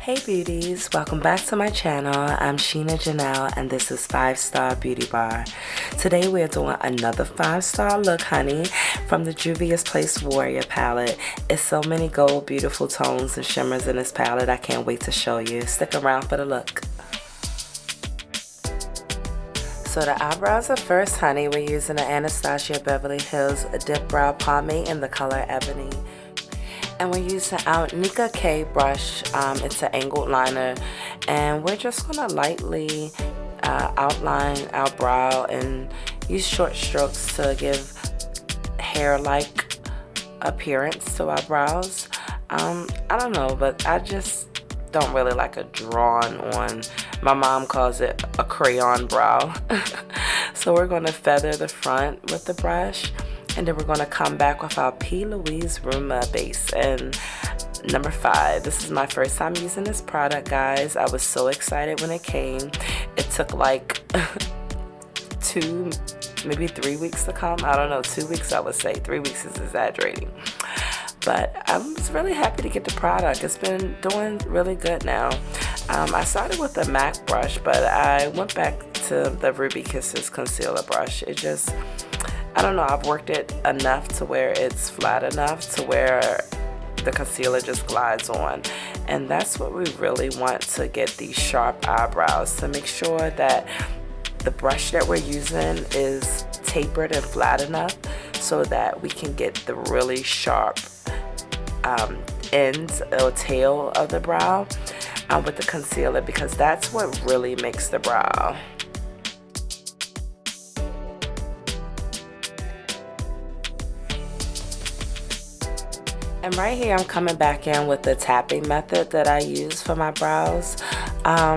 Hey beauties, welcome back to my channel. I'm SheenaJanelle and this is 5-Star Beauty Bar. Today we're doing another 5-star look, honey, from the Juvia's Place Warrior palette. It's so many gold, beautiful tones and shimmers in this palette. I can't wait to show you. Stick around for the look. So the eyebrows are first, honey. We're using the Anastasia Beverly Hills Dipbrow Pomade in the color Ebony. And we're using our Nika K brush. It's an angled liner. And we're just going to lightly outline our brow and use short strokes to give hair-like appearance to our brows. I don't know, but I just don't really like a drawn-on. My mom calls it a crayon brow. So we're going to feather the front with the brush. And then we're going to come back with our P. Louise Ruma base and number 5. This is my first time using this product, guys. I was so excited when it came. It took like 2, maybe 3 weeks to come. I don't know, 2 weeks I would say. 3 weeks is exaggerating. But I was really happy to get the product. It's been doing really good now. I started with the MAC brush, but I went back to the Ruby Kisses concealer brush. It just, I don't know, I've worked it enough to where it's flat enough to where the concealer just glides on. And that's what we really want to get these sharp eyebrows, to make sure that the brush that we're using is tapered and flat enough so that we can get the really sharp ends or tail of the brow with the concealer, because that's what really makes the brow. And right here I'm coming back in with the tapping method that I use for my brows. I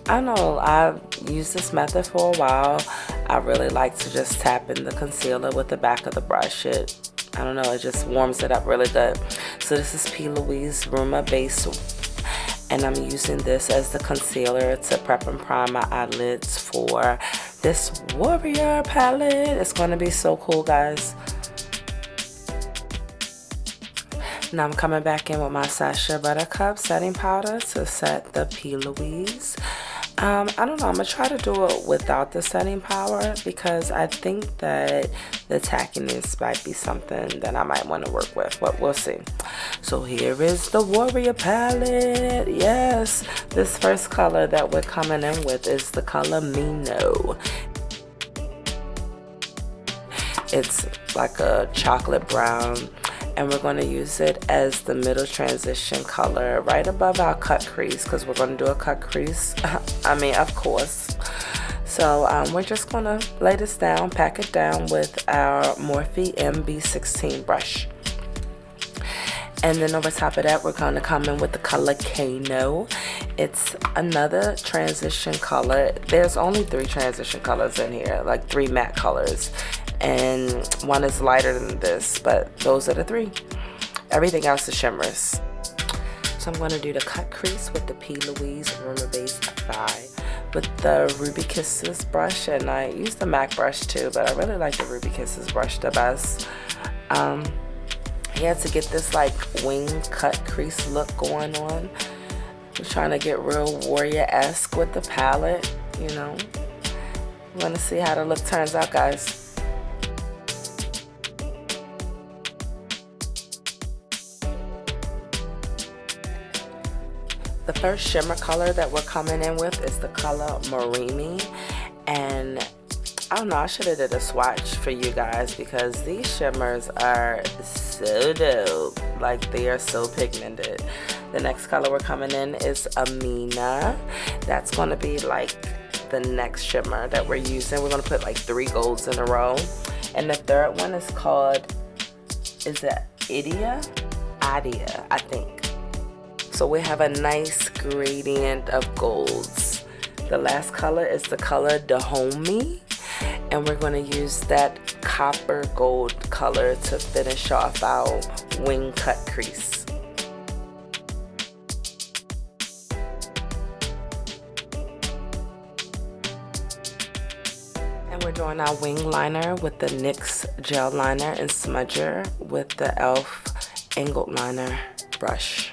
don't know, I've used this method for a while. I really like to just tap in the concealer with the back of the brush. I don't know, it just warms it up really good. So this is P. Louise Ruma base, and I'm using this as the concealer to prep and prime my eyelids for this Warrior palette. It's going to be so cool, guys. Now I'm coming back in with my Sacha Buttercup setting powder to set the P. Louise. I don't know, I'm going to try to do it without the setting powder because I think that the tackiness might be something that I might want to work with, but we'll see. So here is the Warrior palette. Yes, this first color that we're coming in with is the color Mino. It's like a chocolate brown. And we're going to use it as the middle transition color right above our cut crease, because we're going to do a cut crease. I mean, of course. So we're just going to lay this down, pack it down with our Morphe MB16 brush. And then over top of that, we're going to come in with the color Kano. It's another transition color. There's only 3 transition colors in here, like 3 matte colors. And one is lighter than this, but those are the 3. Everything else is shimmers. So I'm going to do the cut crease with the P. Louise Ruma Base 5 with the Ruby Kisses brush, and I use the MAC brush too, but I really like the Ruby Kisses brush the best. Yeah, to get this like wing cut crease look going on. I'm trying to get real warrior-esque with the palette, you know. I'm going to see how the look turns out, guys. The first shimmer color that we're coming in with is the color Marimi, and I don't know, I should have did a swatch for you guys because these shimmers are so dope. Like, they are so pigmented. The next color we're coming in is Amina. That's going to be like the next shimmer that we're using. We're going to put like 3 golds in a row. And the third one is called, is it Idia, I think. So we have a nice gradient of golds. The last color is the color Dahomey, and we're going to use that copper gold color to finish off our wing cut crease. And we're doing our wing liner with the NYX gel liner and smudger with the e.l.f. angled liner brush.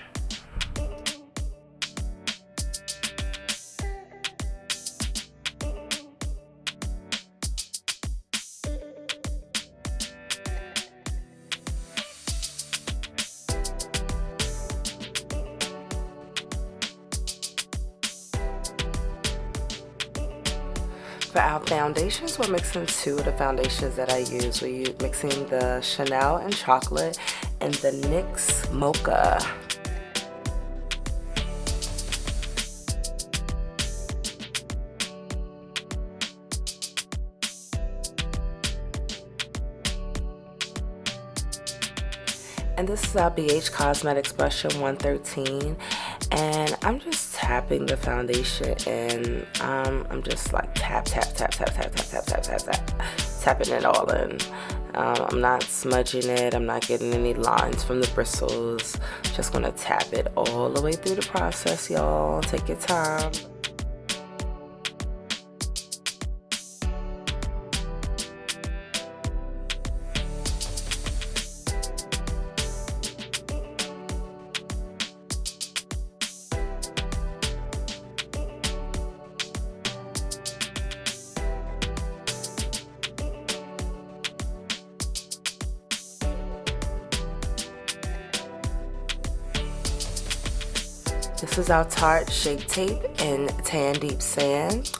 For our foundations, we're mixing two of the foundations that I use. We're mixing the Chanel and Chocolate and the NYX Mocha. And this is our BH Cosmetics brush in 113, and I'm just tapping the foundation in. I'm just like tapping it all in. I'm not smudging it. I'm not getting any lines from the bristles. Just gonna tap it all the way through the process, y'all. Take your time. This is our Tarte Shape Tape in Tan Deep Sand.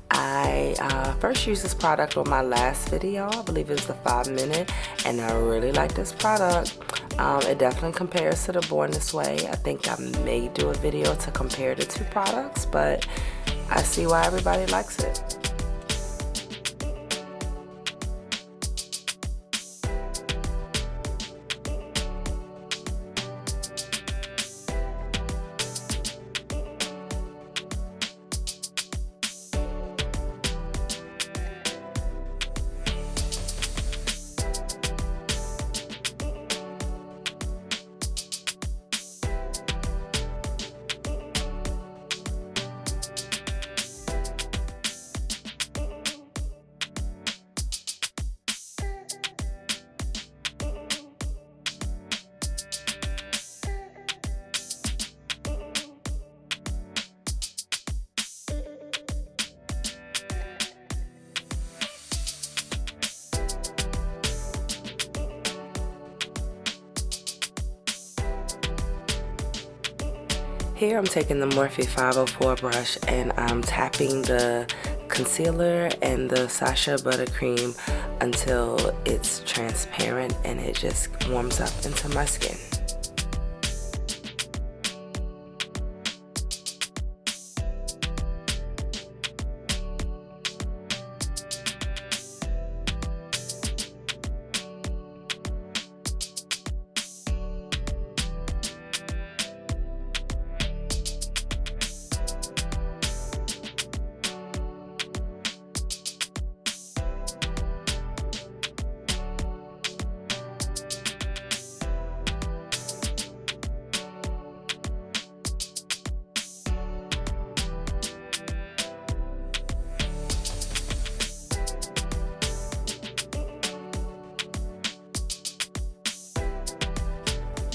I first used this product on my last video. I believe it was the 5-minute, and I really like this product. It definitely compares to the Born This Way. I think I may do a video to compare the two products, but I see why everybody likes it. Here I'm taking the Morphe 504 brush and I'm tapping the concealer and the Sacha Buttercream until it's transparent and it just warms up into my skin.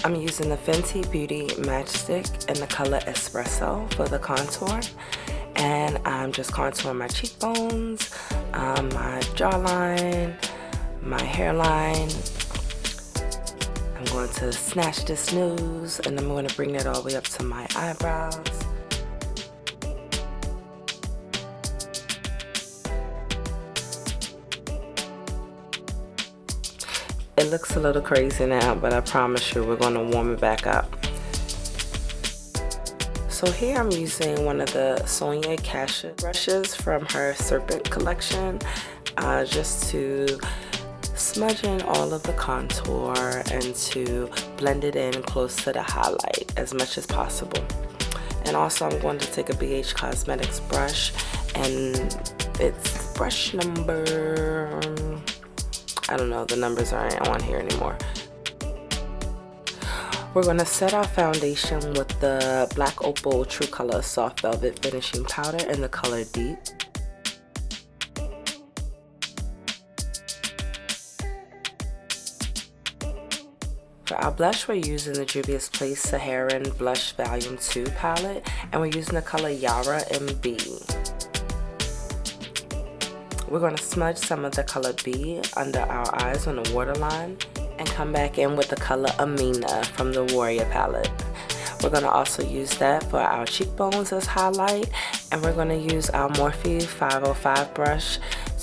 I'm using the Fenty Beauty Matchstick in the color Espresso for the contour, and I'm just contouring my cheekbones, my jawline, my hairline. I'm going to snatch this nose and I'm going to bring that all the way up to my eyebrows. It looks a little crazy now, but I promise you we're going to warm it back up. So here I'm using one of the Sonia Kashuk brushes from her Serpent collection, just to smudge in all of the contour and to blend it in close to the highlight as much as possible. And also I'm going to take a BH Cosmetics brush, and it's brush number, I don't know, the numbers aren't on here anymore. We're going to set our foundation with the Black Opal True Color Soft Velvet Finishing Powder in the color Deep. For our blush, we're using the Juvia's Place Saharan Blush Volume 2 palette, and we're using the color Yara MB. We're going to smudge some of the color B under our eyes on the waterline and come back in with the color Amina from the Warrior palette. We're going to also use that for our cheekbones as highlight, and we're going to use our Morphe 505 brush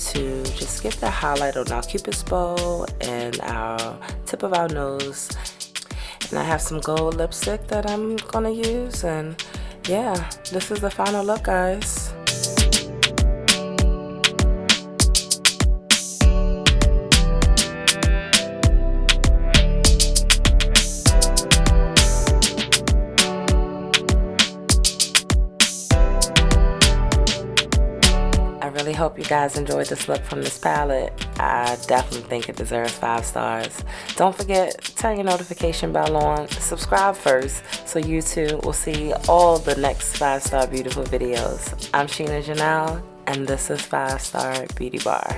to just get that highlight on our cupid's bow and our tip of our nose. And I have some gold lipstick that I'm going to use, and yeah, this is the final look, guys. I really hope you guys enjoyed this look from this palette. I definitely think it deserves 5 stars. Don't forget, turn your notification bell on, subscribe first, so YouTube will see all the next 5-star beautiful videos. I'm SheenaJanelle, and this is 5 Star Beauty Bar.